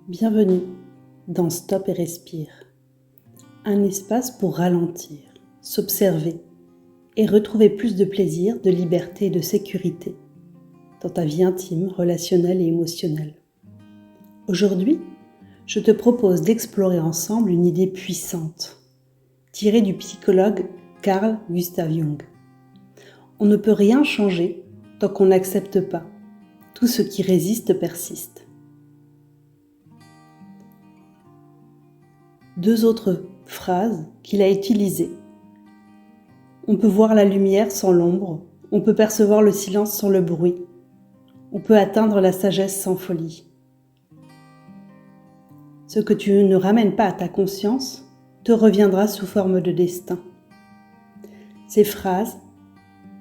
Bienvenue dans Stop et Respire, un espace pour ralentir, s'observer et retrouver plus de plaisir, de liberté et de sécurité dans ta vie intime, relationnelle et émotionnelle. Aujourd'hui, je te propose d'explorer ensemble une idée puissante, tirée du psychologue Carl Gustav Jung. On ne peut rien changer tant qu'on n'accepte pas. Tout ce qui résiste persiste. Deux autres phrases qu'il a utilisées. On peut voir la lumière sans l'ombre, on peut percevoir le silence sans le bruit, on peut atteindre la sagesse sans folie. Ce que tu ne ramènes pas à ta conscience te reviendra sous forme de destin. Ces phrases,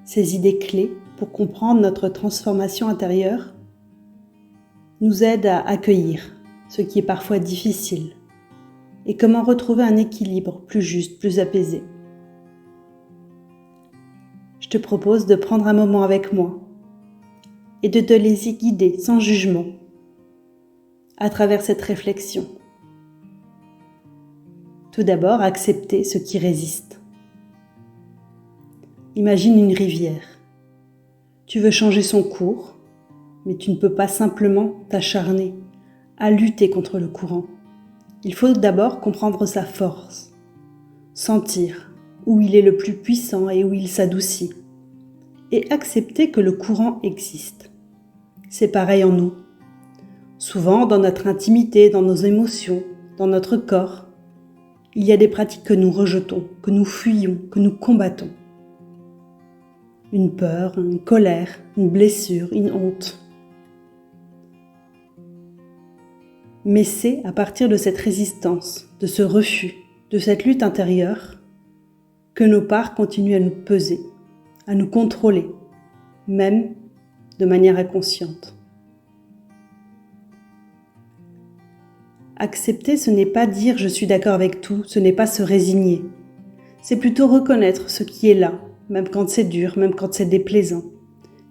ces idées clés pour comprendre notre transformation intérieure nous aident à accueillir ce qui est parfois difficile et comment retrouver un équilibre plus juste, plus apaisé. Je te propose de prendre un moment avec moi et de te laisser guider sans jugement à travers cette réflexion. Tout d'abord, accepter ce qui résiste. Imagine une rivière. Tu veux changer son cours, mais tu ne peux pas simplement t'acharner à lutter contre le courant. Il faut d'abord comprendre sa force, sentir où il est le plus puissant et où il s'adoucit, et accepter que le courant existe. C'est pareil en nous. Souvent, dans notre intimité, dans nos émotions, dans notre corps, il y a des pratiques que nous rejetons, que nous fuyons, que nous combattons. Une peur, une colère, une blessure, une honte. Mais c'est à partir de cette résistance, de ce refus, de cette lutte intérieure, que nos parts continuent à nous peser, à nous contrôler, même de manière inconsciente. Accepter, ce n'est pas dire « je suis d'accord avec tout », ce n'est pas se résigner. C'est plutôt reconnaître ce qui est là, même quand c'est dur, même quand c'est déplaisant.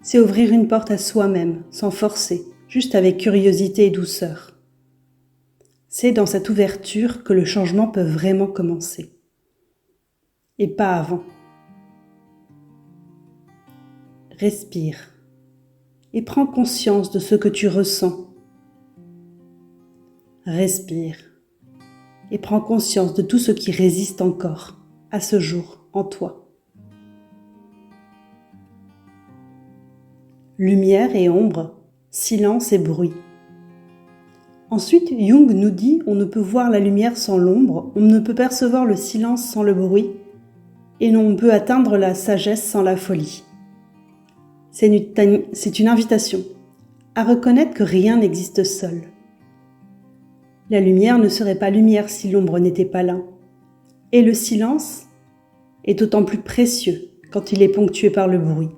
C'est ouvrir une porte à soi-même, sans forcer, juste avec curiosité et douceur. C'est dans cette ouverture que le changement peut vraiment commencer. Et pas avant. Respire et prends conscience de ce que tu ressens. Respire et prends conscience de tout ce qui résiste encore à ce jour en toi. Lumière et ombre, silence et bruit. Ensuite, Jung nous dit on ne peut voir la lumière sans l'ombre, on ne peut percevoir le silence sans le bruit, et on peut atteindre la sagesse sans la folie. C'est une invitation à reconnaître que rien n'existe seul. La lumière ne serait pas lumière si l'ombre n'était pas là. Et le silence est d'autant plus précieux quand il est ponctué par le bruit.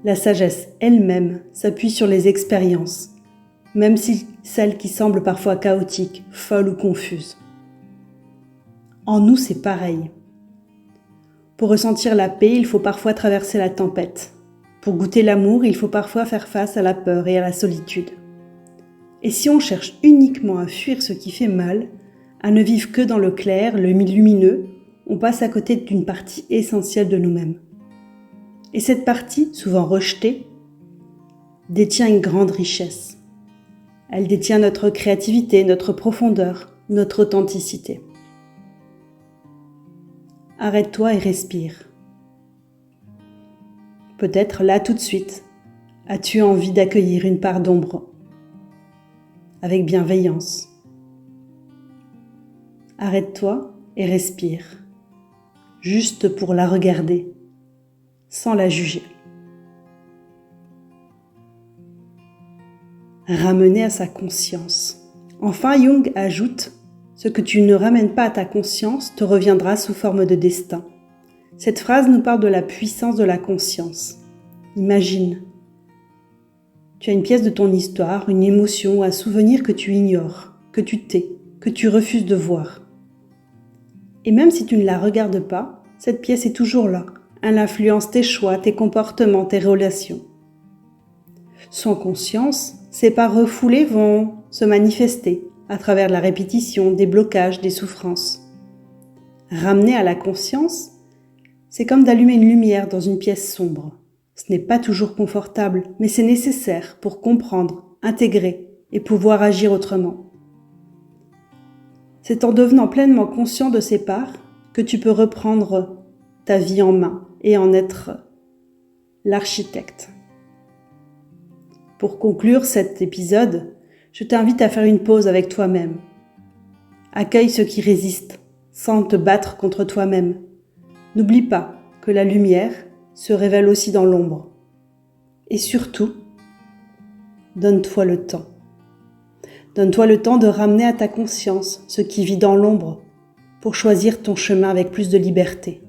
La sagesse elle-même s'appuie sur les expériences, même si celles qui semblent parfois chaotiques, folles ou confuses. En nous, c'est pareil. Pour ressentir la paix, il faut parfois traverser la tempête. Pour goûter l'amour, il faut parfois faire face à la peur et à la solitude. Et si on cherche uniquement à fuir ce qui fait mal, à ne vivre que dans le clair, le lumineux, on passe à côté d'une partie essentielle de nous-mêmes. Et cette partie, souvent rejetée, détient une grande richesse. Elle détient notre créativité, notre profondeur, notre authenticité. Arrête-toi et respire. Peut-être là tout de suite, as-tu envie d'accueillir une part d'ombre avec bienveillance. Arrête-toi et respire, juste pour la regarder, sans la juger. Ramener à sa conscience. Enfin, Jung ajoute « Ce que tu ne ramènes pas à ta conscience te reviendra sous forme de destin ». Cette phrase nous parle de la puissance de la conscience. Imagine, tu as une pièce de ton histoire, une émotion ou un souvenir que tu ignores, que tu tais, que tu refuses de voir. Et même si tu ne la regardes pas, cette pièce est toujours là. Elle influence tes choix, tes comportements, tes relations. Sans conscience, ces parts refoulées vont se manifester à travers la répétition, des blocages, des souffrances. Ramener à la conscience, c'est comme d'allumer une lumière dans une pièce sombre. Ce n'est pas toujours confortable, mais c'est nécessaire pour comprendre, intégrer et pouvoir agir autrement. C'est en devenant pleinement conscient de ces parts que tu peux reprendre ta vie en main et en être l'architecte. Pour conclure cet épisode, je t'invite à faire une pause avec toi-même. Accueille ce qui résiste, sans te battre contre toi-même. N'oublie pas que la lumière se révèle aussi dans l'ombre. Et surtout, donne-toi le temps. Donne-toi le temps de ramener à ta conscience ce qui vit dans l'ombre pour choisir ton chemin avec plus de liberté.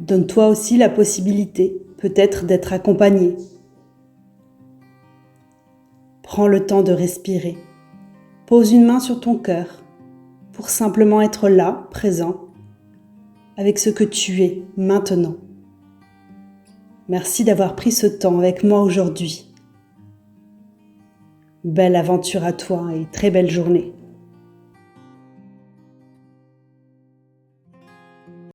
Donne-toi aussi la possibilité, peut-être, d'être accompagné. Prends le temps de respirer. Pose une main sur ton cœur pour simplement être là, présent, avec ce que tu es maintenant. Merci d'avoir pris ce temps avec moi aujourd'hui. Belle aventure à toi et très belle journée.